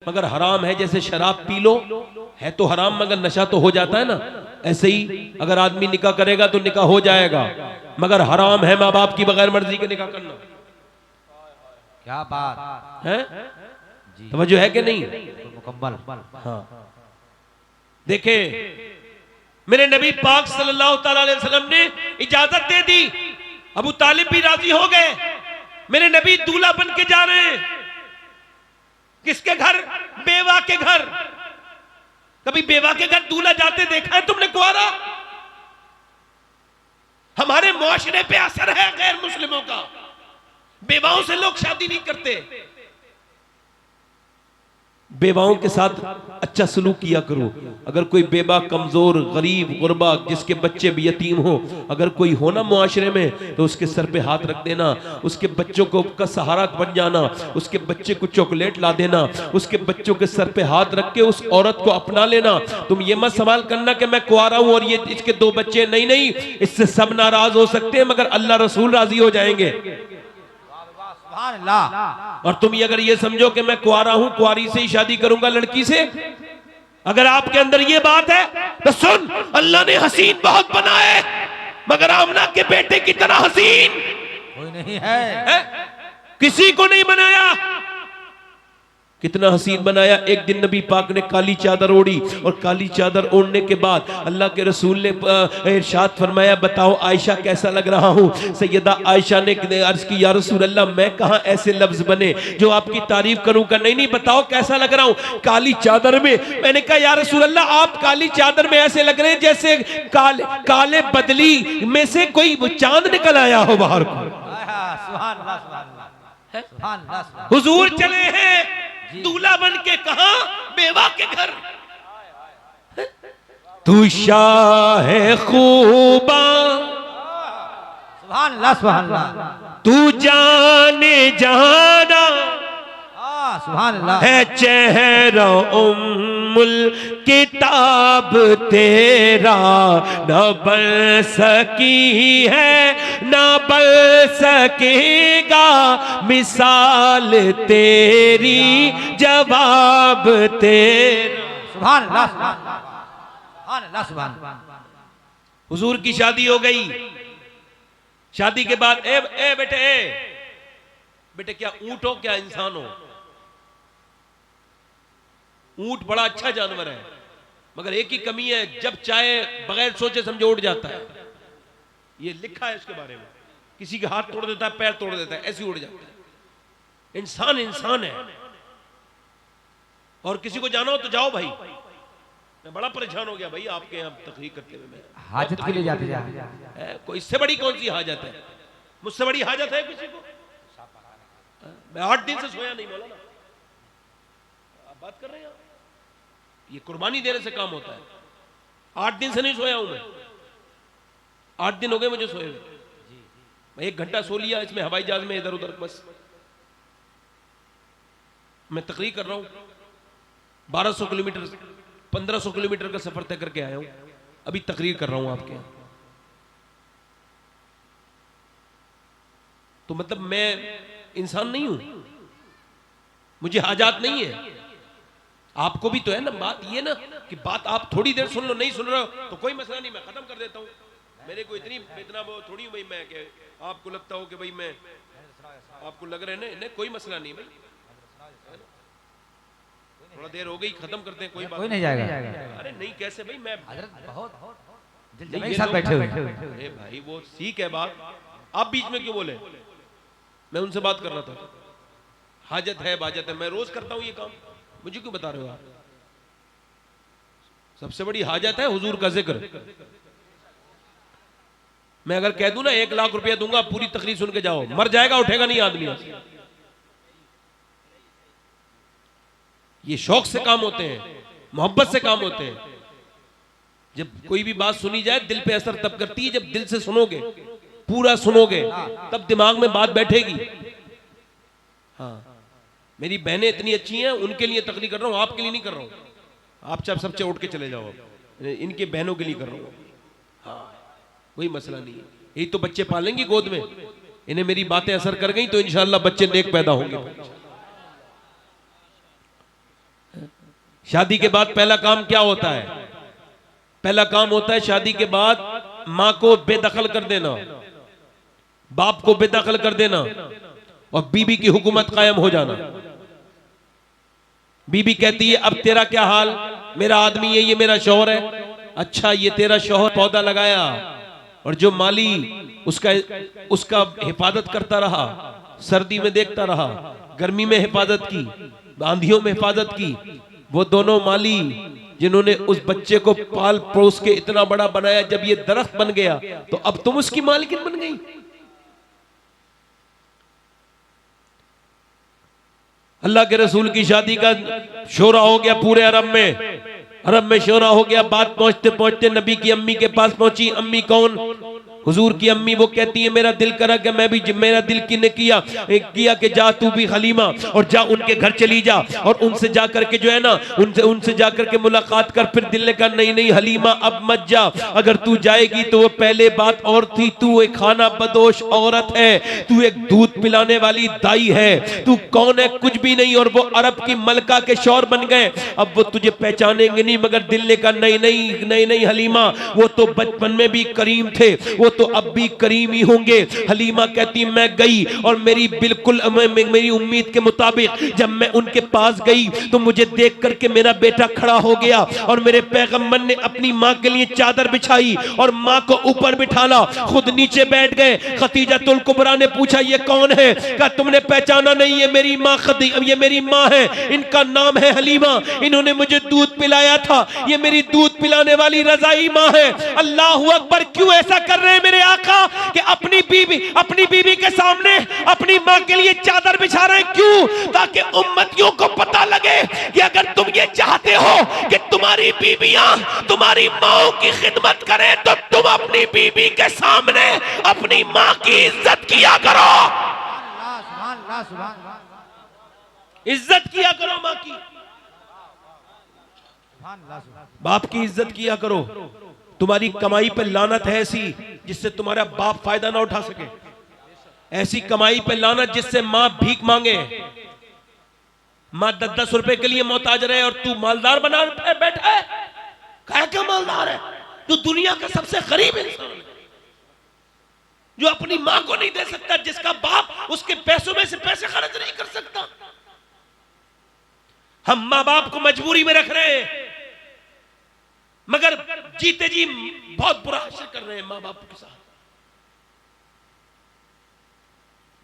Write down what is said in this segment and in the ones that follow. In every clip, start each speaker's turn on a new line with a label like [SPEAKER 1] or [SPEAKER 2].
[SPEAKER 1] मगर हराम है, जैसे शराब पी लो है तो हराम मगर नशा तो हो जाता है ना, ऐसे ही अगर आदमी निकाह करेगा तो निकाह हो जाएगा, मगर हराम है माँ बाप की बगैर मर्जी के निकाह करना।
[SPEAKER 2] क्या बात
[SPEAKER 1] है, समझो है कि नहीं?
[SPEAKER 2] मुकम्मल।
[SPEAKER 1] हाँ, देखे मेरे नबी पाक सल्लल्लाहु अलैहि वसल्लम ने इजाजत दे दी, अबू तालिब भी राजी हो गए। मेरे नबी दूल्हा बन के जा रहे हैं, किसके घर? बेवा के घर। कभी बेवा के घर दूल्हा जाते देखा है तुमने कुआरा? हमारे मुआशरे पे असर है गैर मुस्लिमों का, बेवाओं से लोग शादी नहीं करते। बेवाओं के साथ अच्छा सलूक किया करो। अगर कोई बेवा, कमजोर, गरीब, गुरबा, जिसके बच्चे भी यतीम हो, अगर कोई हो ना मुआशरे में तो उसके सर पे हाथ रख देना, उसके बच्चों को का सहारा बन जाना, उसके बच्चे को चॉकलेट ला देना, उसके बच्चों के सर पे हाथ रख के उस औरत को अपना लेना। तुम ये मत सवाल करना कि मैं कुआरा हूं और ये इसके दो बच्चे, नहीं नहीं, इससे सब नाराज हो सकते हैं मगर अल्लाह रसूल राजी हो जाएंगे। और तुम ये अगर ये समझो कि मैं कुआरा हूं, कुआरी से ही शादी करूंगा लड़की से, अगर आपके अंदर ये बात है तो सुन, अल्लाह ने हसीन बहुत बनाए मगर आमना के बेटे की तरह हसीन
[SPEAKER 2] कोई नहीं है,
[SPEAKER 1] किसी को नहीं बनाया। कितना हसीन बनाया। एक दिन नबी पाक ने काली चादर ओढ़ी और काली चादर ओढ़ने के बाद अल्लाह के रसूल ने इरशाद फरमाया, बताओ आयशा कैसा लग रहा हूँ? सैयदा आयशा ने अर्ज की, या रसूल अल्लाह मैं कहाँ ऐसे लफ्ज बने जो आपकी तारीफ करूँ का? नहीं नहीं, बताओ कैसा लग रहा हूँ काली चादर में। मैंने कहा या रसूल अल्लाह आप काली चादर में ऐसे लग रहे हैं जैसे काले बदली में से कोई चांद निकल आया हो बाहर को। हुजूर चले हैं दूल्हा बन के, कहां? बेवा के घर। तू शाह खूबा,
[SPEAKER 2] सुभान अल्लाह, सुभान अल्लाह,
[SPEAKER 1] तू जाने जाना,
[SPEAKER 2] सुभान अल्लाह
[SPEAKER 1] है चेहरा उम्मुल किताब तेरा, न बन सकी है न बन सकेगा मिसाल तेरी, जवाब तेरा।
[SPEAKER 2] सुभान अल्लाह, सुभान अल्लाह, सुभान अल्लाह।
[SPEAKER 1] हुजूर की शादी हो गई। शादी के बाद ए बेटे, बेटे क्या ऊंट हो क्या इंसान हो? ऊंट बड़ा अच्छा जानवर है मगर एक ही कमी है, जब चाहे बगैर सोचे समझे उड़ जाता है। ये लिखा है इसके बारे में, किसी के हाथ तोड़ देता है, पैर तोड़ देता है, ऐसे उड़ जाता है। इंसान इंसान है। और किसी को जाना हो तो जाओ भाई, मैं बड़ा परेशान हो गया भाई आपके यहाँ तकरीर करते हुए। मैं
[SPEAKER 2] हाजत के लिए जाते
[SPEAKER 1] कोई इससे बड़ी कौन सी हाजत है? मुझसे बड़ी हाजत है किसी को? मैं 8 दिन से सोया नहीं, मौलाना आप बात कर रहे हैं? ये कुर्बानी देने से काम होता है। 8 दिन से नहीं सोया हूं मैं, 8 दिन हो गए मुझे सोए हुए। मैं 1 घंटा सो लिया इसमें हवाई जहाज में इधर उधर, बस मैं तकरीर कर रहा हूं। 1200 किलोमीटर 1500 किलोमीटर का सफर तय करके आया हूं, अभी तकरीर कर रहा हूं आपके यहाँ। तो मतलब मैं इंसान नहीं हूं, मुझे हाजात नहीं है। आपको भी तो है ना बात ये ना कि बात आप थोड़ी देर सुन लो, नहीं सुन रहे हो तो कोई मसला नहीं, मैं खत्म कर देता हूं। मेरे को इतना वो थोड़ी भाई मैं कि आपको लगता हो कि भाई मैं आपको लग रहे हैं नहीं, कोई मसला नहीं भाई, थोड़ा देर हो गई, खत्म करते हैं, कोई बात
[SPEAKER 2] नहीं जाएगा।
[SPEAKER 1] अरे नहीं कैसे भाई, मैं
[SPEAKER 2] बहुत साथ बैठे हुए।
[SPEAKER 1] अरे भाई वो ठीक है बात, आप बीच में क्यों बोले? मैं उनसे बात कर रहा था। हाजत है बाजत है, मैं रोज करता हूं ये काम, मुझे क्यों बता रहे हो आप? सबसे बड़ी हाजत है हुजूर का जिक्र। मैं अगर कह दूं ना 1 लाख रुपया दूंगा पूरी तकरीर सुन के जाओ, मर जाएगा, उठेगा नहीं आदमी। ये शौक से काम होते हैं, मोहब्बत से काम होते हैं। जब कोई भी बात सुनी जाए दिल पे असर तब करती है जब दिल से सुनोगे, पूरा सुनोगे, तब दिमाग में बात बैठेगी। हाँ, मेरी बहनें इतनी अच्छी हैं, उनके लिए तकरीर कर रहा हूं, आपके लिए नहीं कर रहा हूं। आप सबसे उठ के चले जाओ, इनके बहनों के लिए कर रहा हूं। हाँ, कोई मसला नहीं है। यही तो बच्चे पालेंगी गोद में, इन्हें मेरी बातें असर कर गई तो इंशाअल्लाह बच्चे नेक पैदा होंगे। शादी के बाद पहला काम क्या होता है? पहला काम होता है शादी के बाद मां को बेदखल कर देना, बाप को बेदखल कर देना और बीबी की हुकूमत कायम हो जाना। बीबी कहती है अब तेरा क्या हाल, मेरा आदमी है, ये मेरा शौहर है। अच्छा, ये तेरा शौहर पौधा लगाया और जो माली उसका हिफाजत करता रहा, सर्दी में देखता रहा, गर्मी में हिफाजत की, आंधियों में हिफाजत की, वो दोनों माली जिन्होंने उस बच्चे को पाल पोस के इतना बड़ा बनाया, जब ये दरख्त बन गया तो अब तुम उसकी मालकिन बन गई। अल्लाह के रसूल की शादी का शोरा हो गया पूरे अरब में, अरब में शोरा हो गया। बात पहुंचते पहुंचते नबी की अम्मी के पास पहुंची। अम्मी कौन? हुजूर की अम्मी। वो कहती है मेरा दिल करा कि मैं भी, मेरा दिल किने किया कि जा तू भी हलीमा और जा उनके घर चली जा और उनसे जा करके जो है ना उनसे जा करके मुलाकात कर। फिर दिल ने कहा नहीं नहीं हलीमा अब मत जा, अगर तू जाएगी तो वो पहले बात और थी, तू एक खाना बदोश औरत है, तू एक दूध पिलाने वाली दाई है, तू कौन है? कुछ भी नहीं। और वो अरब की मलका के शौहर बन गए, अब वो तुझे पहचानेंगे नहीं। मगर दिल ने कहा नहीं नहीं नहीं नहीं हलीमा, वो तो बचपन में भी करीम थे, वो तो अब भी करीम ही होंगे। हलीमा कहती मैं गई और मेरी बिल्कुल मेरी उम्मीद के मुताबिक जब मैं उनके पास गई तो मुझे देख करके मेरा बेटा खड़ा हो गया और मेरे पैगंबर ने अपनी माँ के लिए चादर बिछाई और माँ को ऊपर बिठाला, खुद नीचे बैठ गए। खतीजतुल कुबरा ने पूछा ये कौन है? कहा तुमने पहचाना नहीं, ये मेरी माँ ये मेरी माँ है, इनका नाम है हलीमा, इन्होंने मुझे दूध पिलाया था, ये मेरी दूध पिलाने वाली रज़ाई माँ है। अल्लाहू अकबर, क्यों ऐसा कर रहे हैं मेरे आका कि अपनी बीवी के सामने अपनी मां के लिए चादर बिछा रहे हैं? क्यों? ताकि उम्मतियों को पता लगे कि अगर तुम ये चाहते हो कि तुम्हारी बीवियां तुम्हारी माओ की खिदमत करें तो तुम अपनी बीवी के सामने अपनी मां की इज्जत किया करो, इज्जत किया करो मां की, बाप की इज्जत किया करो। तुम्हारी कमाई पे लानत है ऐसी जिससे तुम्हारा बाप फायदा ना उठा सके, ऐसी कमाई पे लानत जिससे मां भीख मांगे, मां 10-10 रुपए के लिए मोहताज रहे और तू मालदार बना बैठा है। क्या मालदार है? तू दुनिया का सबसे गरीब इंसान है जो अपनी मां को नहीं दे सकता, जिसका बाप उसके पैसों में से पैसे खर्च नहीं कर सकता। हम मां बाप को मजबूरी में रख रहे हैं मगर जीते जी बहुत बुरा हासिल कर रहे हैं मां बाप के साथ।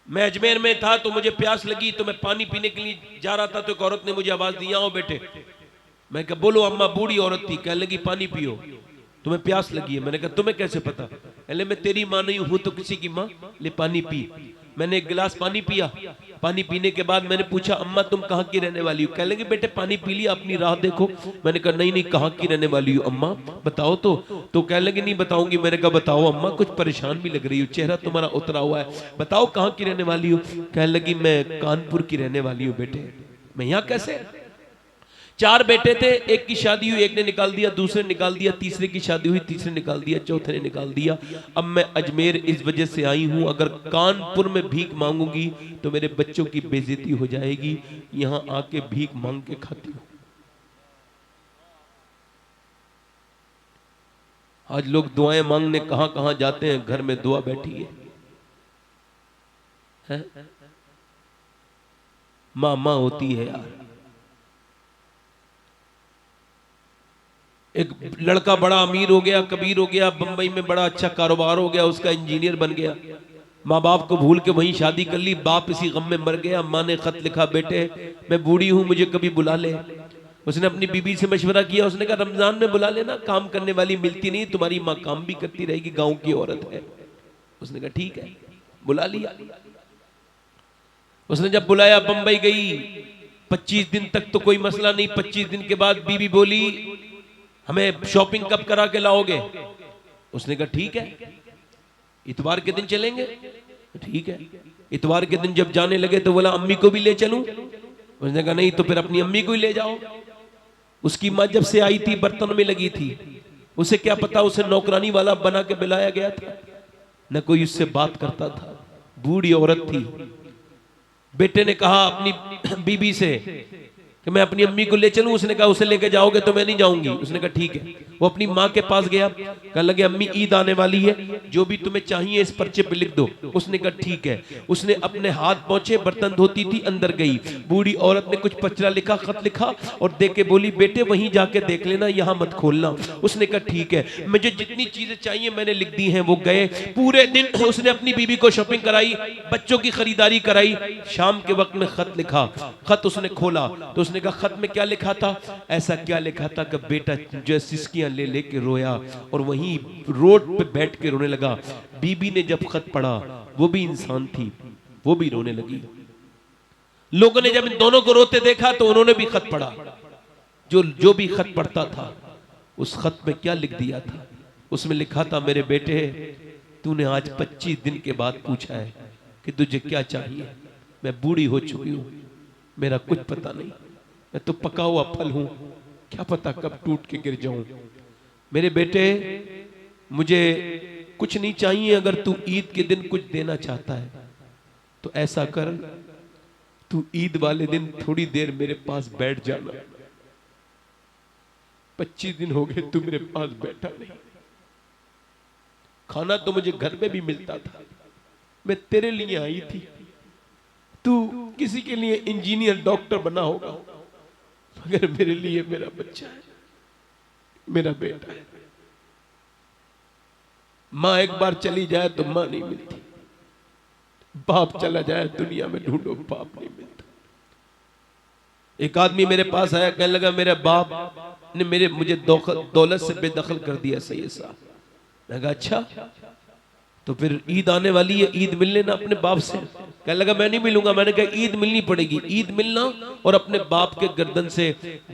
[SPEAKER 1] मैं अजमेर में था तो मुझे प्यास लगी तो मैं पानी पीने के लिए जा रहा था तो एक औरत ने मुझे आवाज दी आओ बेटे। मैं कहा बोलो अम्मा। बूढ़ी औरत थी, कहने लगी पानी पियो, तुम्हें प्यास लगी है। मैंने कहा तुम्हें कैसे पता? अरे मैं तेरी मां नहीं हूं तो किसी की मां, ले पानी पी। मैंने एक गिलास पानी पिया। पानी पीने के बाद मैंने पूछा अम्मा तुम कहाँ की रहने वाली हो? कहने लगे बेटे पानी पी लिया, अपनी राह देखो। मैंने कहा नहीं नहीं कहाँ की रहने वाली हो अम्मा, बताओ तो कहने लगे नहीं बताऊंगी। मैंने कहा बताओ अम्मा, कुछ परेशान भी लग रही हो, चेहरा तुम्हारा उतरा हुआ है, बताओ कहाँ की रहने वाली हो? कहने लगी मैं कानपुर की रहने वाली हूँ बेटे। मैं यहाँ कैसे? 4 बेटे थे, एक की शादी हुई, एक ने निकाल दिया, दूसरे ने निकाल दिया, तीसरे की शादी हुई, तीसरे ने निकाल दिया, चौथे ने निकाल दिया। अब मैं अजमेर इस वजह से आई हूं, अगर कानपुर में भीख मांगूंगी तो मेरे बच्चों की बेइज्जती हो जाएगी, यहां आके भीख मांग के खाती हूं। आज लोग दुआएं मांगने कहां कहां जाते हैं, घर में दुआ बैठी है? मां मां होती है यार। एक लड़का बड़ा अमीर हो गया, कबीर हो गया, बंबई में बड़ा अच्छा कारोबार हो गया, उसका इंजीनियर बन गया। माँ बाप को भूल के वहीं शादी कर ली, बाप इसी गम में मर गया। माँ ने खत लिखा बेटे मैं बूढ़ी हूं, मुझे कभी बुला ले। उसने अपनी बीबी से मशवरा किया, उसने कहा रमजान में बुला लेना, काम करने वाली मिलती नहीं, तुम्हारी माँ काम भी करती रहेगी, गाँव की औरत है। उसने कहा ठीक है, बुला लिया। उसने जब बुलाया बंबई गई, 25 दिन तक तो कोई मसला नहीं। 25 दिन के बाद बीबी बोली हमें शॉपिंग कब करा के लाओगे? उसने कहा ठीक है, इतवार के दिन चलेंगे। ठीक है, इतवार के दिन जब जाने लगे तो बोला अम्मी को भी ले चलूं? उसने कहा नहीं, तो फिर अपनी अम्मी को ही ले जाओ। उसकी माँ जब से आई थी बर्तन में लगी थी, उसे क्या पता उसे नौकरानी वाला बना के बुलाया गया था, न कोई उससे बात करता था, बूढ़ी औरत थी। बेटे ने कहा अपनी बीबी से कि मैं अपनी अम्मी को ले चलूं। उसने कहा उसे लेके जाओगे तो मैं नहीं जाऊंगी। उसने कहा ठीक है। वो अपनी माँ के पास गया, कहने लगे अम्मी ईद आने वाली है, जो भी तुम्हें चाहिए इस पर्चे पे लिख दो। उसने कहा ठीक है। उसने अपने हाथ पहुंचे, बर्तन धोती थी, अंदर गई, बूढ़ी औरत ने कुछ पचरा लिखा, खत लिखा और दे के बोली बेटे वहीं जाके देख लेना, यहाँ मत खोलना। उसने कहा ठीक है। मुझे जितनी चीजें चाहिए मैंने लिख दी हैं। वो गए, पूरे दिन उसने अपनी बीबी को शॉपिंग कराई, बच्चों की खरीदारी कराई। शाम के वक्त में खत लिखा, खत उसने खोला तो उसने कहा खत में क्या लिखा था? ऐसा क्या लिखा था कि बेटा जो सिसकियां ले लेके रोया और वहीं रोड पे बैठ के रोने लगा। बीबी ने जब खत पढ़ा, वो भी इंसान थी, वो भी रोने लगी। लोगों ने जब इन दोनों को रोते देखा तो उन्होंने भी खत पढ़ा। जो भी खत पढ़ता था उस खत में क्या लिख दिया था? उसमें लिखा था मेरे बेटे तूने आज 25 दिन के बाद पूछा है कि तुझे क्या चाहिए। मैं बूढ़ी हो चुकी हूं, मेरा कुछ पता नहीं, मैं तो पका हुआ फल हूं, क्या पता कब टूट के गिर जाऊं। मेरे बेटे मुझे कुछ नहीं चाहिए, अगर तू ईद के दिन कुछ देना चाहता है तो ऐसा कर, तू ईद वाले दिन थोड़ी देर मेरे पास बैठ जाना। 25 दिन हो गए तू मेरे पास बैठा नहीं। खाना तो मुझे घर में भी मिलता था, मैं तेरे लिए आई थी, तू किसी के लिए इंजीनियर डॉक्टर बना होगा, मगर मेरे लिए मेरा बच्चा है, मेरा बेटा है। मां एक बार चली जाए तो मां नहीं मिलती, बाप चला जाए दुनिया में ढूंढो बाप नहीं मिलता। एक आदमी मेरे पास आया, कहने लगा मेरे बाप ने मुझे दौलत से बेदखल कर दिया सैयद साहब। मैं कहा अच्छा, तो फिर ईद आने वाली है, ईद मिल लेना अपने बाप से। कहने लगा मैं नहीं मिलूंगा। मैंने कहा ईद मिलनी पड़ेगी, ईद मिलना और अपने बाप के गर्दन से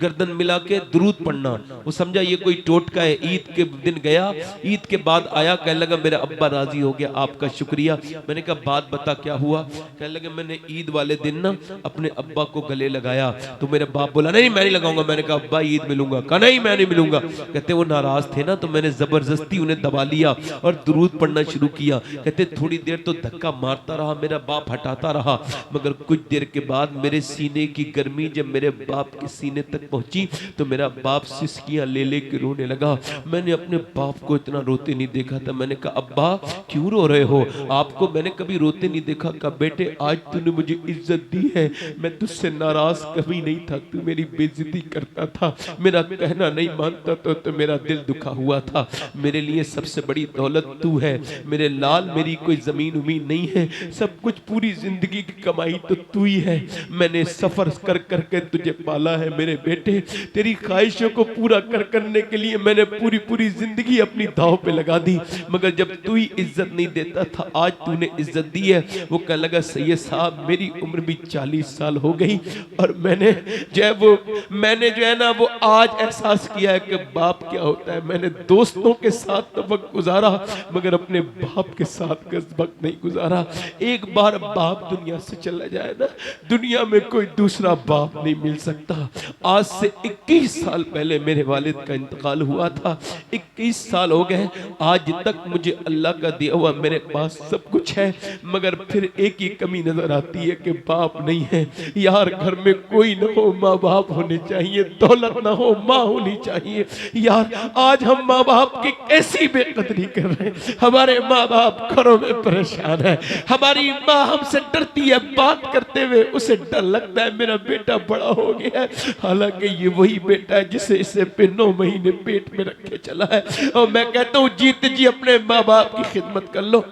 [SPEAKER 1] गर्दन मिला के दुरूद पढ़ना। वो समझा ये कोई टोटका है। ईद के दिन गया, ईद के बाद आया, कहने लगा मेरा अब्बा राजी हो गया, आपका शुक्रिया। मैंने कहा बात बता क्या हुआ? कहने लगे मैंने ईद वाले दिन ना अपने अब्बा को गले लगाया तो मेरे बाप बोला नहीं मैं नहीं लगाऊंगा। मैंने कहा अब्बा ईद मिलूंगा। कहा नहीं मैं नहीं मिलूंगा। कहते वो नाराज थे ना, तो मैंने जबरदस्ती उन्हें दबा लिया और दुरूद पढ़ना शुरू किया। कहते थोड़ी देर तो धक्का मारता रहा, मेरा बाप हटाता रहा, मगर कुछ देर के बाद मेरे सीने की गर्मी जब मेरे बाप के सीने तक पहुंची तो मेरा बाप सिसकियां ले ले के रोने लगा। मैंने अपने बाप को इतना रोते नहीं देखा था। मैंने कहा अब्बा क्यों रो रहे हो? आपको मैंने कभी रोते नहीं देखा। कहा बेटे आज तूने मुझे इज्जत दी है, मैं तुझसे नाराज कभी नहीं था, तू मेरी बेइज्जती करता था, मेरा कहना नहीं मानता तो मेरा दिल दुखा हुआ था। मेरे लिए सबसे बड़ी दौलत तू है मेरे लाल, मेरी कोई जमीन उम्मीद नहीं है, सब कुछ पूरी जिंदगी की कमाई तो तू ही है। मैंने सफर कर करके तुझे पाला है मेरे बेटे, तेरी ख्वाहिशों को पूरा करने के लिए मैंने पूरी जिंदगी अपनी दांव पे लगा दी, मगर जब तू ही इज्जत नहीं देता था आज तूने इज्जत दी है। वो कह लगा सैयद साहब मेरी उम्र भी 40 साल हो गई और मैंने जो है ना वो आज एहसास किया है कि बाप क्या होता है। मैंने दोस्तों के साथ तो वक्त गुजारा मगर अपने बाप के साथ वक्त नहीं गुजारा। एक बार बाप दुनिया से चला जाए ना, दुनिया में कोई दूसरा बाप नहीं मिल सकता। आज से 21 साल पहले मेरे वालिद का इंतकाल हुआ था, 21 साल हो गए। आज तक मुझे अल्लाह का दिया हुआ मेरे पास सब कुछ है, मगर फिर एक ही कमी नजर आती है कि बाप नहीं है। यार घर में कोई ना हो, माँ बाप होने चाहिए, दौलत ना हो, माँ होनी चाहिए। यार आज हम माँ बाप की कैसी बेकदरी कर रहे हैं। हमारे माँ बाप घरों में परेशान है, हमारी माँ हमसे डरती है, बात करते हुए उसे डर लगता है मेरा बेटा बड़ा हो गया है, हालांकि ये वही बेटा है जिसे इसे 9 महीने पेट में रखे चला है। और मैं कहता हूँ जीते जी अपने माँ बाप की खिदमत कर लो,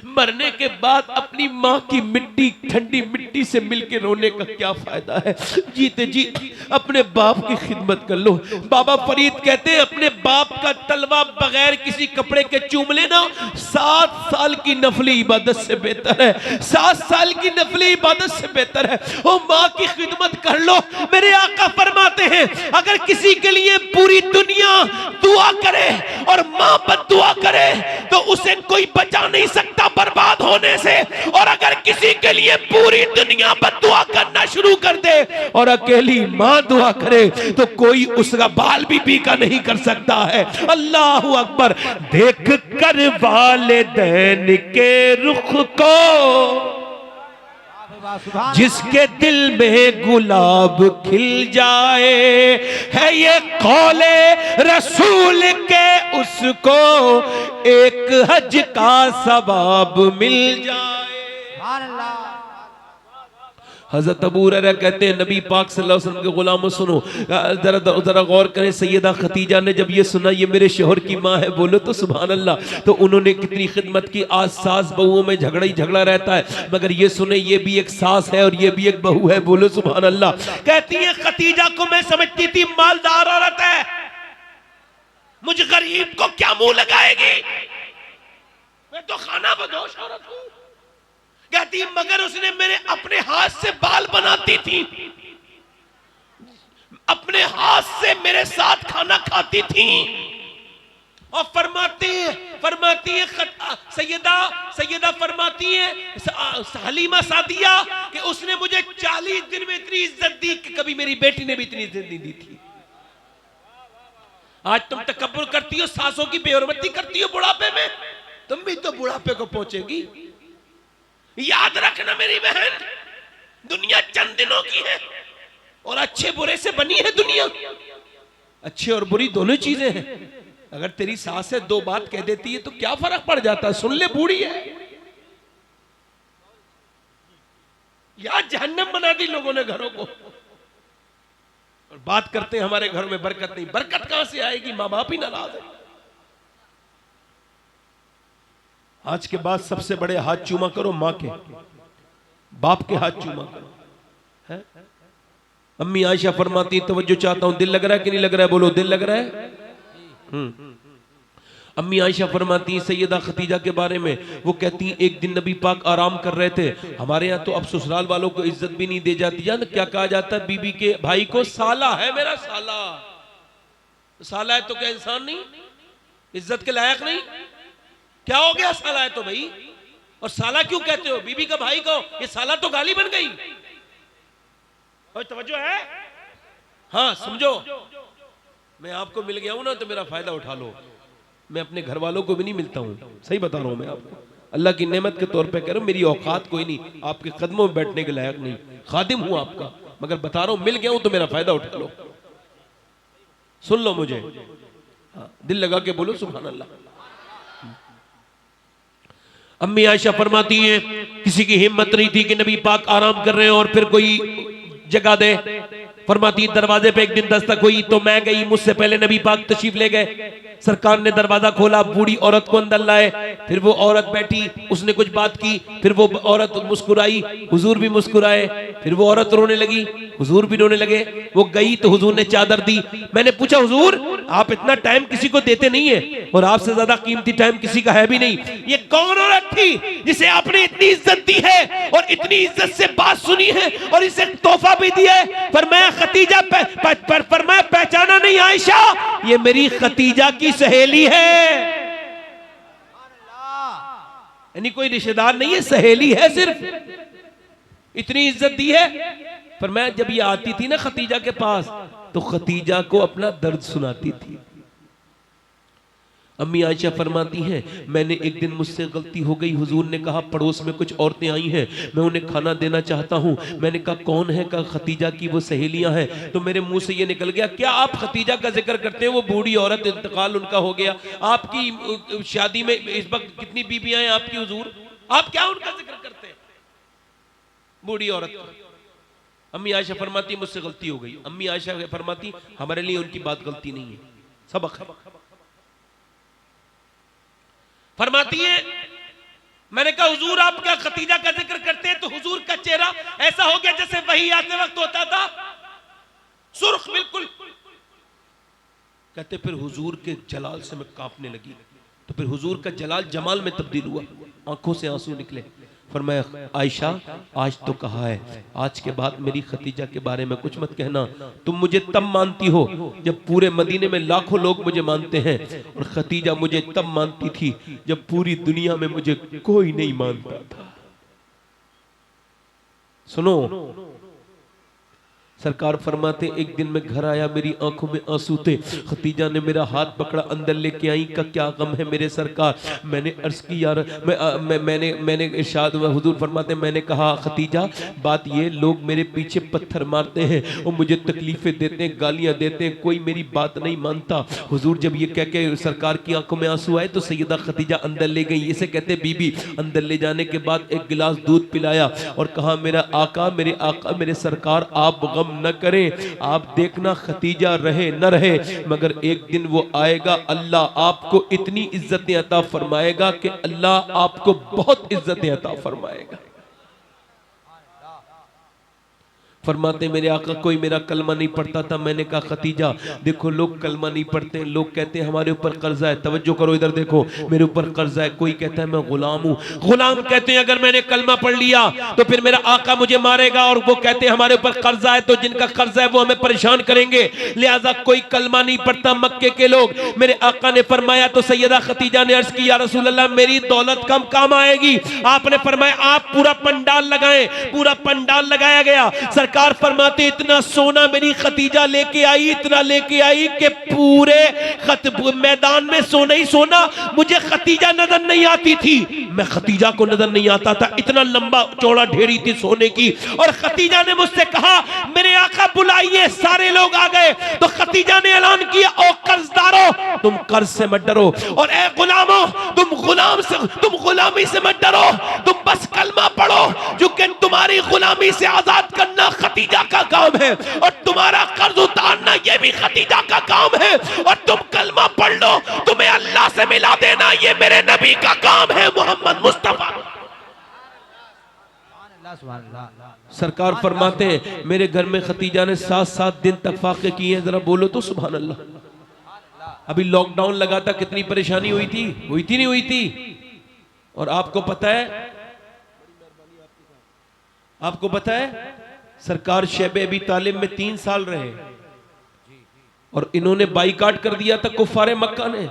[SPEAKER 1] मरने के बाद अपनी माँ की मिट्टी ठंडी मिट्टी से मिलके रोने का क्या फायदा है। जीते जी अपने बाप की खिदमत कर लो। बाबा फरीद कहते हैं अपने बाप का तलवा बगैर किसी कपड़े के चूम लेना 7 साल की नफली इबादत से बेहतर है, 7 साल की नफली इबादत से बेहतर है। ओ माँ की खिदमत कर लो। मेरे आका फरमाते हैं अगर किसी के लिए पूरी दुनिया दुआ करे और माँ बद्दुआ करे तो उसे कोई बचा नहीं सकता बर्बाद होने से, और अगर किसी के लिए पूरी दुनिया बद्दुआ करना शुरू कर दे और अकेली मां दुआ करे तो कोई उसका बाल भी बीका नहीं कर सकता है। अल्लाहु अकबर। देख कर वालिदैन के रुख को जिसके दिल में गुलाब खिल जाए, है ये कौले रसूल के, उसको एक हज का सवाब मिल जाए। हजरत अबू हुरैरा कहते हैं नबी पाक सल्लल्लाहु अलैहि वसल्लम के गुलामों सुनो, जरा गौर करें, सैयदा खतीजा ने जब ये सुना ये मेरे शोहर की माँ है, बोलो तो सुभान अल्लाह, तो उन्होंने कितनी खिदमत की। आज सास बहुओं में झगड़ा ही झगड़ा रहता है, मगर ये सुने ये भी एक सास है और ये भी एक बहू है, बोलो सुभान अल्लाह। कहती है खतीजा को मैं समझती थी मालदार औरत है, मुझ गरीब को क्या मुंह लगाएगी, मैं तो खाना बदोश औरत हूं। कहती मगर उसने मेरे अपने हाथ से बाल बनाती थी, अपने हाथ से मेरे साथ खाना खाती थी। और फरमाती है सैयदा फरमाती है हलीमा सादिया कि उसने मुझे 40 दिन में इतनी इज्जत दी कि कभी मेरी बेटी ने भी इतनी इज्जत नहीं दी थी। आज तुम तकब्बुर करती हो, सासों की बेहरमती करती हो बुढ़ापे में, तुम भी तो बुढ़ापे को पहुंचेगी। याद रखना मेरी बहन, दुनिया चंद दिनों की है और अच्छे बुरे से बनी है दुनिया। अच्छे और बुरी दोनों चीजें हैं। अगर तेरी सास है 2 बात कह देती है तो क्या फर्क पड़ जाता है, सुन ले बूढ़ी है। यार जहन्नम बना दी लोगों ने घरों को, और बात करते हैं हमारे घर में बरकत नहीं। बरकत कहां से आएगी, मां बाप ही नाराज है। आज के बाद सबसे बड़े हाथ चूमा करो मां के, बाप के हाथ चूमा करो, है? अम्मी आयशा फरमाती तवज्जो चाहता हूं, दिल लग रहा है कि नहीं लग रहा है, बोलो दिल लग रहा है। अम्मी आयशा फरमाती सैयदा खतीजा के बारे में, वो कहती एक दिन नबी पाक आराम कर रहे थे, हमारे यहाँ तो अब ससुराल वालों को इज्जत भी नहीं दी जाती। जान क्या कहा जाता है बीबी के भाई को, साला है मेरा साला। साला है तो क्या इंसान नहीं, इज्जत के लायक नहीं? क्या हो गया साला है तो भाई, और साला क्यों कहते हो बीबी का भाई को, ये साला तो गाली बन गई। और तवज्जो है, हाँ समझो, मैं आपको मिल गया हूं ना तो मेरा फायदा उठा लो। मैं अपने घर वालों को भी नहीं मिलता हूं, सही बता रहा हूं मैं आपको, अल्लाह की नेमत के तौर पे कह रहा हूं, मेरी औकात कोई नहीं, आपके कदमों में बैठने के लायक नहीं, खादिम हूं आपका, मगर बता रहा हूं मिल गया हूं तो मेरा फायदा उठा लो, सुन लो मुझे। हाँ, दिल लगा के बोलो सुभान अल्लाह। अम्मी आयशा फरमाती है किसी की हिम्मत नहीं थी कि नबी पाक आराम कर रहे हैं और फिर कोई जगह दे। फरमाती दरवाजे पे एक दिन दस्तक हुई तो मैं गई, मुझसे पहले नबी पाक तशरीफ ले गए। सरकार ने दरवाजा खोला, बूढ़ी औरत को अंदर लाए, फिर वो औरत बैठी, उसने कुछ बात की, फिर वो औरत मुस्कुराई, हुजूर भी मुस्कुराए, फिर वो औरत रोने लगी, हुजूर भी रोने लगे। वो गई तो हुजूर ने चादर दी। मैंने पूछा हुजूर आप इतना टाइम किसी को देते नहीं है और आपसे ज्यादा कीमती टाइम किसी का है भी नहीं, ये कौन औरत थी जिसे आपने इतनी इज्जत दी है और इतनी इज्जत से बात सुनी है और इसे तोहफा भी दिया है? फरमाया खतीजा, फरमाया पहचाना नहीं आयशा, ये मेरी खतीजा की सहेली है, यानी कोई रिश्तेदार नहीं है, सहेली है सिर्फ, इतनी इज्जत दी है। पर मैं जब ये आती थी ना खतीजा के पास तो खतीजा को अपना दर्द सुनाती थी। अम्मी आयशा फरमाती हैं मैंने एक दिन मुझसे गलती हो गई, हुजूर ने कहा पड़ोस में कुछ औरतें आई हैं, मैं उन्हें खाना देना चाहता हूं। मैंने कहा कौन है? कहा खतीजा की वो सहेलियां हैं। तो मेरे मुंह से ये निकल गया क्या आप खतीजा का जिक्र करते हैं? वो बूढ़ी औरत, इंतकाल उनका हो गया। आपकी शादी में इस वक्त कितनी बीबियां हैं आपकी हुजूर, आप क्या उनका जिक्र करते हैं? बूढ़ी औरत। अम्मी आयशा फरमाती मुझसे गलती हो गई। अम्मी आयशा फरमाती हमारे लिए उनकी बात गलती नहीं है, सबक है। फरमाती है मैंने कहा हुजूर आप क्या खतीजा का जिक्र करते हैं? तो हुजूर का चेहरा ऐसा हो गया जैसे वही आते वक्त होता था, सुर्ख बिल्कुल। कहते फिर हुजूर के जलाल से मैं कांपने लगी, तो फिर हुजूर का जलाल जमाल में तब्दील हुआ, आंखों से आंसू निकले। फरमाया आयशा आज तो कहा है, आज के बाद मेरी खतीजा के बारे में कुछ मत कहना। तुम मुझे तब मानती हो जब पूरे मदीने में लाखों लोग मुझे मानते हैं, और खतीजा मुझे तब मानती थी जब पूरी दुनिया में मुझे कोई नहीं मानता था। सुनो सरकार फरमाते एक दिन मैं घर आया, मेरी आंखों में आंसू थे। खतीजा ने मेरा हाथ पकड़ा, अंदर लेके आई का क्या गम है मेरे सरकार। मैंने अर्ज की यार मैंने इरशाद हुजूर फरमाते मैंने कहा खतीजा बात ये लोग मेरे पीछे पत्थर मारते हैं और मुझे तकलीफें देते हैं, गालियां देते हैं, कोई मेरी बात नहीं मानता। हुजूर जब ये कह के सरकार की आंखों में आंसू आए तो सैयदा खतीजा अंदर ले गई। इसे कहते बीबी। अंदर ले जाने के बाद एक गिलास दूध पिलाया और कहा मेरा आका मेरे सरकार आप गम न करें, आप देखना खतीजा रहे न रहे मगर एक दिन वो आएगा, अल्लाह आपको इतनी इज्जतें अता फरमाएगा कि अल्लाह आपको बहुत इज्जतें अता फरमाएगा। फरमाते मेरे आका कोई मेरा कलमा नहीं पढ़ता था। मैंने कहा खतीजा देखो लोग कलमा नहीं पढ़ते, लोग कहते हैं हमारे ऊपर कर्जा है। तवज्जो करो इधर देखो, मेरे ऊपर कर्जा है। कोई कहता है मैं गुलाम हूँ। गुलाम कहते हैं अगर मैंने कलमा पढ़ लिया तो फिर मेरा आका मुझे मारेगा, और वो कहते हैं हमारे ऊपर कर्जा है तो जिनका कर्जा है वो हमें परेशान करेंगे, लिहाजा कोई कलमा नहीं पढ़ता मक्के के लोग। मेरे आका ने फरमाया तो सैयदा खतीजा ने अर्ज की या रसूल अल्लाह मेरी दौलत कम काम आएगी। आपने फरमाया आप पूरा पंडाल लगाएं। पूरा पंडाल लगाया गया। सरकार फरमाते इतना सोना मेरी खतीजा लेके आई, इतना लेके आई कि पूरे मैदान में सोना ही सोना। मुझे खतीजा नजर नहीं आती थी, मैं खतीजा को नजर नहीं आता था। इतना लंबा चौड़ा ढेरी थी सोने की। और खतीजा ने मुझसे कहा मेरे आका बुलाइए। सारे लोग आ गए तो खतीजा ने ऐलान किया ओ कर्जदारों तुम कर्ज से मत डरो, और ए गुलामों तुम गुलामी से मत डरो, तुम बस कलमा पढ़ो, जो कि तुम्हारी गुलामी से आजाद करना खतीजा का काम है और तुम्हारा कर्ज उतारना यह भी खतीजा का काम है। और तुम कलमा पढ़ लो, तुम्हें अल्लाह से मिला देना ये मेरे नबी का काम है मोहम्मद मुस्तफा। सरकार फरमाते हैं मेरे घर में खतीजा ने 7-7 दिन तक फाके किए हैं। जरा बोलो तो सुभान अल्लाह। अभी लॉकडाउन लगा था, कितनी परेशानी हुई थी नहीं हुई थी। और आपको पता है सरकार शैबे अबी तालिब में 3 साल रहे और इन्होंने बाइकाट कर दिया था कुफारे मक्का ने।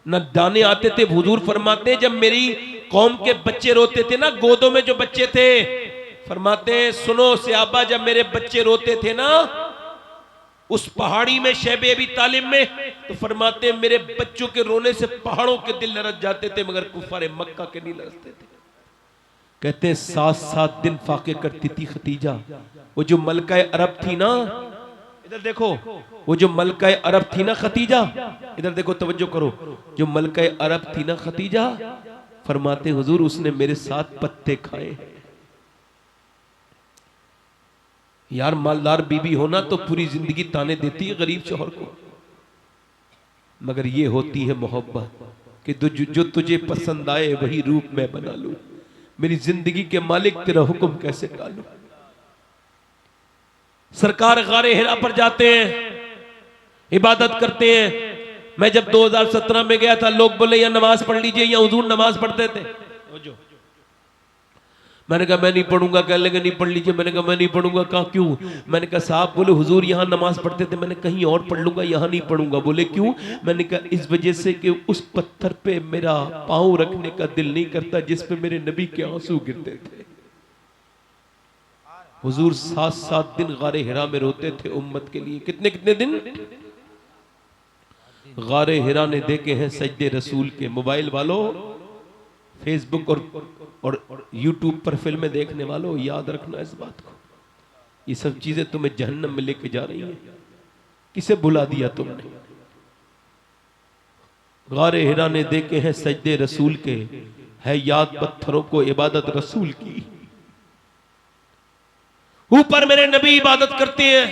[SPEAKER 1] न दाने आते थे। हुजूर फरमाते जब मेरी कौम के बच्चे रोते थे ना, गोदों में जो बच्चे थे, फरमाते सुनो सहाबा जब मेरे बच्चे रोते थे ना उस पहाड़ी में शैबे अबी तालिब में, तो फरमाते मेरे बच्चों के रोने से पहाड़ों के दिल लरज जाते थे मगर कुफारे मक्का के नहीं लरजते थे। कहते 7-7 दिन फाके करती थी खतीजा। वो जो मलकाए अरब थी ना, इधर देखो, वो जो मलकाए अरब थी ना खतीजा, इधर देखो तवज्जो करो, जो मलकाए अरब थी ना खतीजा, फरमाते हुजूर उसने मेरे साथ पत्ते खाए। यार मालदार बीबी होना तो पूरी जिंदगी ताने देती है गरीब शौहर को, मगर ये होती है मोहब्बत कि जो तुझे पसंद आए वही रूप मैं बना लूं। मेरी जिंदगी के मालिक तेरा हुक्म कैसे टालूं। सरकार गारे हिरा पर जाते हैं, इबादत करते हैं। मैं जब 2017 में गया था लोग बोले या नमाज पढ़ लीजिए, या हुजूर नमाज पढ़ते थे। मैंने कहा मैं नहीं पढ़ूंगा। कह लगे नहीं पढ़ लीजिए। मैंने कहा मैं नहीं पढ़ूंगा। कहा क्यों? मैंने कहा साहब बोले हुजूर यहाँ नमाज पढ़ते थे। मैंने कहीं और पढ़ लूंगा, यहाँ नहीं पढ़ूंगा। बोले क्यों? मैंने कहा इस वजह से कि उस पत्थर पे मेरा पांव रखने का दिल नहीं करता जिस पे मेरे नबी के आंसू गिरते थे। हुजूर 7-7 दिन गारे हिरा में रोते थे उम्मत के लिए। कितने दिन गारे हिरा ने देखे हैं सजदे रसूल के। मोबाइल वालों, फेसबुक और यूट्यूब पर फिल्में देखने वालों, याद रखना इस बात को, ये सब चीजें तुम्हें जहन्नम में लेके जा रही हैं। किसे बुला दिया तुमने? गारे हिरा ने देखे हैं सजदे रसूल के, है याद पत्थरों को इबादत रसूल की। ऊपर मेरे नबी इबादत करते हैं,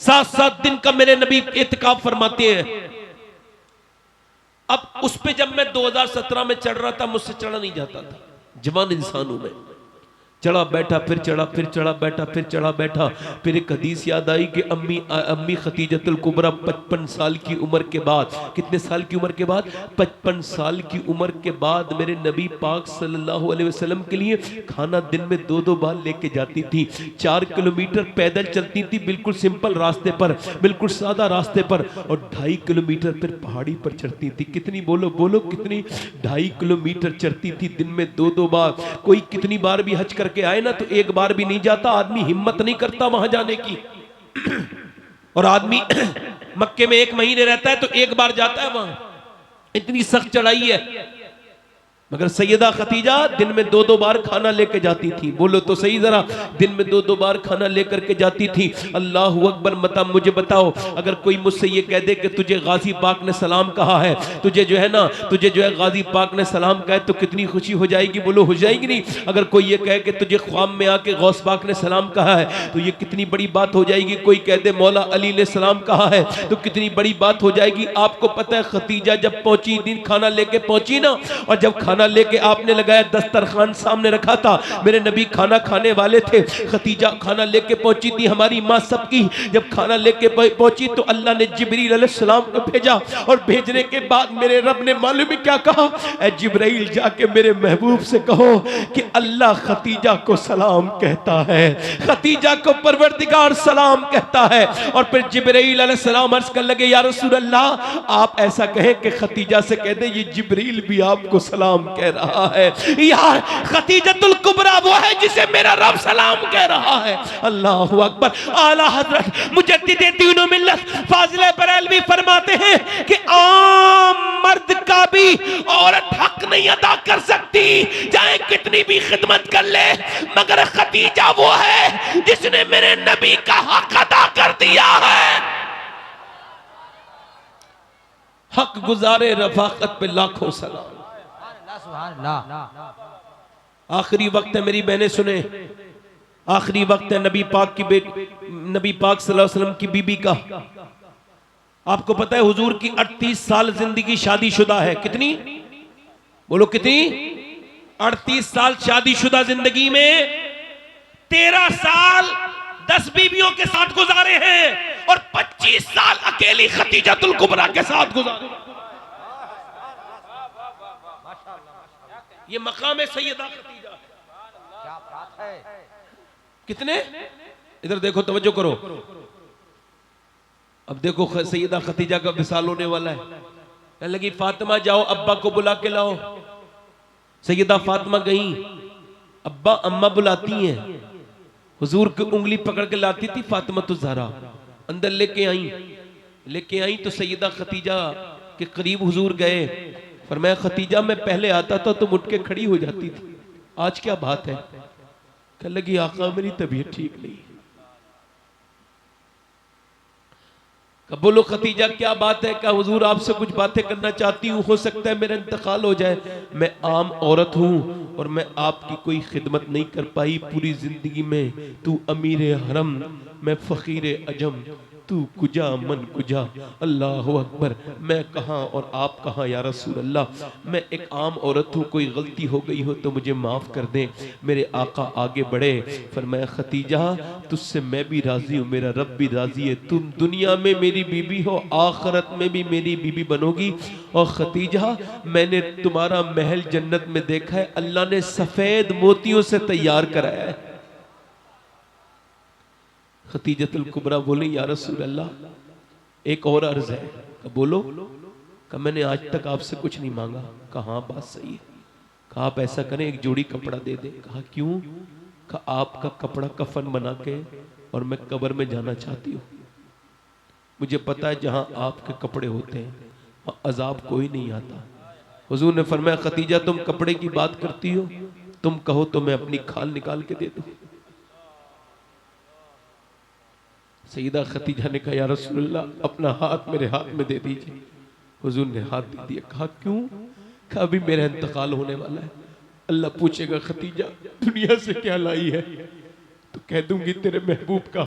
[SPEAKER 1] 7-7 दिन का मेरे नबी इत्काफ फरमाते हैं। अब उस पे जब मैं 2017 में चढ़ रहा था मुझसे चढ़ा नहीं जाता था। जवान इंसान हूं मैं, चढ़ा बैठा फिर चढ़ा फिर चढ़ा बैठा फिर चढ़ा बैठा। फिर एक हदीस याद आई कि अम्मी खतीजतुल कुबरा 55 साल की उम्र के बाद, कितने साल की उम्र के बाद? 55 साल की उम्र के बाद मेरे नबी पाक सल्लल्लाहु अलैहि वसल्लम के लिए खाना दिन में 2-2 बार लेके जाती थी। 4 किलोमीटर पैदल चलती थी, बिल्कुल सिंपल रास्ते पर, बिल्कुल सादा रास्ते पर, और 2.5 किलोमीटर फिर पहाड़ी पर चढ़ती थी। कितनी बोलो कितनी? 2.5 किलोमीटर चढ़ती थी दिन में 2-2 बार। कोई कितनी बार भी हज करके करके आए ना तो एक बार भी नहीं जाता, आदमी हिम्मत नहीं करता वहां जाने की। और आदमी मक्के में 1 महीने रहता है तो एक बार जाता है वहां, इतनी सख्त चढ़ाई है। मगर सैयदा खतीजा दिन में 2-2 बार खाना लेके जाती थी। बोलो तो सही जरा, दिन में 2-2 बार खाना लेकर के जाती थी। अल्लाह अकबर। मता मुझे बताओ, अगर कोई मुझसे ये कह दे कि तुझे गाजी पाक ने सलाम कहा है, तुझे जो है ना, तुझे जो है गाजी पाक ने सलाम कहा है, तो कितनी खुशी हो जाएगी? बोलो हो जाएगी नहीं? अगर कोई ये कहे कि तुझे ख्वाब में आके गौस पाक ने सलाम कहा है तो ये कितनी बड़ी बात हो जाएगी। कोई कह दे मौला अली ने सलाम कहा है तो कितनी बड़ी बात हो जाएगी। आपको पता है खतीजा जब पहुंची, दिन खाना लेके पहुंची ना, और जब खाना लेके आपने लगाया, दस्तरखान सामने रखा था, मेरे नबी खाना खाने वाले थे, खतीजा खाना लेके पहुंची थी, हमारी माँ सबकी। जब खाना लेके पहुंची तो अल्लाह ने जिब्रील अलैहिस्सलाम को भेजा, और भेजने के बाद मेरे रब ने मालूम है क्या कहा? ऐ जिब्रील जाके मेरे महबूब से कहो कि अल्लाह खतीजा को सलाम कहता है, खतीजा को परवरदिगार सलाम कहता है। और फिर जिब्रील अलैहिस्सलाम अर्ज कर लगे, या रसूल अल्लाह, आप ऐसा कहें कि खतीजा से कह दे ये जिब्रील भी आपको सलाम कह रहा है। यार खतीजतुल कुबरा वो है जिसे मेरा रब सलाम कह रहा है। अल्लाहु अकबर। आला हजरत मुजद्दिद दीन मिल्लत फाजिल बरेलवी फरमाते हैं कि आम मर्द का भी औरत हक नहीं अदा कर सकती, चाहे कितनी भी खिदमत कर ले, मगर खतीजा वो है जिसने मेरे नबी का हक अदा कर दिया है। हक गुजारे रफाकत पे लाखों सलाम। आखिरी वक्त है मेरी बहनें सुने, आखिरी वक्त है नबी पाक की नबी पाक सल्लल्लाहु अलैहि वसल्लम की बीबी का। आपको पता है हुजूर की 38 साल जिंदगी शादीशुदा है। कितनी? बोलो कितनी? 38 साल शादीशुदा जिंदगी में 13 साल 10 बीवियों के साथ गुजारे हैं और 25 साल अकेली खतीजतुल कुबरा के साथ गुजारे। ये मकाम है सैयदा खतीजा। क्या बात है। कितने? इधर देखो, तवज्जो करो। अब देखो सैयदा खतीजा का विसाल होने वाला है। कहने लगी फातिमा जाओ अब्बा को बुला के लाओ। सैयदा फातिमा गई, अब्बा अम्मा बुलाती हैं। हुजूर की उंगली पकड़ के लाती थी फातिमा तो ज़हरा, अंदर लेके आई तो सैयदा खतीजा के करीब हुजूर गए। फरमाया खतीजा मैं पहले आता था तो उठ के खड़ी हो जाती थी, आज क्या बात है? कहने लगी आका मेरी तबीयत ठीक नहीं। कब बोलो खतीजा क्या बात है? क्या हुजूर आपसे कुछ बातें करना चाहती हूँ, हो सकता है मेरा इंतकाल हो जाए। मैं आम औरत हूँ और मैं आपकी कोई खिदमत नहीं कर पाई पूरी जिंदगी में। तू अमीर हरम, मैं फकीर अजम, तू कुजा मन कुजा। अल्लाह अकबर। मैं कहाँ और आप कहाँ या रसूल अल्लाह? मैं एक आम औरत हूँ, कोई गलती हो गई हो तो मुझे माफ़ कर दें। मेरे आका आगे बढ़े, फरमाया खतीजा तुझसे मैं भी राजी हूँ, मेरा रब भी राजी है। तुम दुनिया में मेरी बीबी हो, आखिरत में भी मेरी बीबी बनोगी। और खतीजा मैंने तुम्हारा महल जन्नत में देखा है, अल्लाह ने सफेद मोतियों से तैयार कराया है। खतीजतुल कुबरा बोली या रसूल अल्लाह एक और अर्ज है। कहा बोलो। कहा मैंने आज तक आपसे कुछ नहीं मांगा। कहा बात सही है। कहा आप ऐसा करें एक जोड़ी कपड़ा दे दे। कहा क्यों? कहा आपका कपड़ा कफन बना के और मैं कब्र में जाना चाहती हूँ। मुझे पता है जहाँ आपके कपड़े होते हैं वहाँ अजाब कोई नहीं आता। हुजूर ने फरमाया खतीजा तुम कपड़े की बात करती हो, तुम कहो तो मैं अपनी खाल निकाल के दे दूं। सईदा खतीजा ने कहा या रसूलल्लाह अपना हाथ मेरे हाथ में दे दीजिए। हुजूर ने हाथ दे दिया। कहा क्यों? कहा अभी मेरा इंतकाल होने वाला है, अल्लाह पूछेगा खतीजा दुनिया से क्या लाई है, तो कह दूंगी तेरे महबूब का